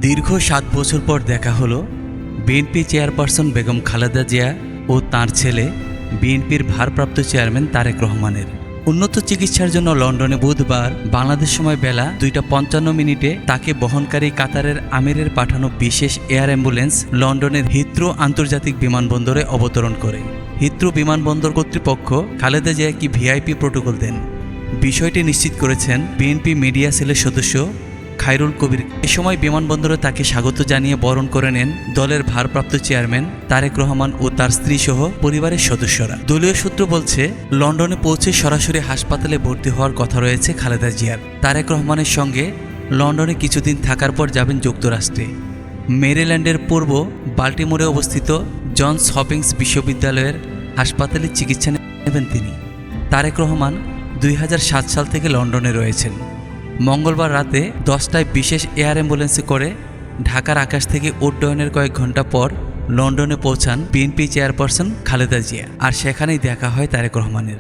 দীর্ঘ ৭ বছর পর দেখা হলো বিএনপি চেয়ারপারসন বেগম খালেদা জিয়া ও তাঁর ছেলে বিএনপির ভারপ্রাপ্ত চেয়ারম্যান তারেক রহমানের। উন্নত চিকিৎসার জন্য লন্ডনে বুধবার বাংলাদেশ সময় বেলা 2:55 তাকে বহনকারী কাতারের আমিরের পাঠানো বিশেষ এয়ার অ্যাম্বুলেন্স লন্ডনের হিথ্রো আন্তর্জাতিক বিমানবন্দরে অবতরণ করে। হিথ্রো বিমানবন্দর কর্তৃপক্ষ খালেদা জিয়াকে ভিআইপি প্রোটোকল দেন। বিষয়টি নিশ্চিত করেছেন বিএনপি মিডিয়া সেলের সদস্য খায়রুল কবির। এ সময় বিমানবন্দরে তাকে স্বাগত জানিয়ে বরণ করে নেন দলের ভারপ্রাপ্ত চেয়ারম্যান তারেক রহমান ও তার স্ত্রী সহ পরিবারের সদস্যরা। দলীয় সূত্র বলছে, লন্ডনে পৌঁছে সরাসরি হাসপাতালে ভর্তি হওয়ার কথা রয়েছে খালেদা জিয়ার। তারেক রহমানের সঙ্গে লন্ডনে কিছুদিন থাকার পর যাবেন যুক্তরাষ্ট্রে। মেরিল্যান্ডের পূর্ব বাল্টিমোরে অবস্থিত জনস হপিংস বিশ্ববিদ্যালয়ের হাসপাতালে চিকিৎসা নেবেন তিনি। তারেক রহমান 2007 সাল থেকে লন্ডনে রয়েছেন। মঙ্গলবার রাতে 10টায় বিশেষ এয়ার অ্যাম্বুলেন্সে করে ঢাকার আকাশ থেকে উড্ডয়নের কয়েক ঘন্টা পর লন্ডনে পৌঁছান বিএনপি চেয়ারপারসন খালেদা জিয়া, আর সেখানেই দেখা হয় তারেক রহমানের।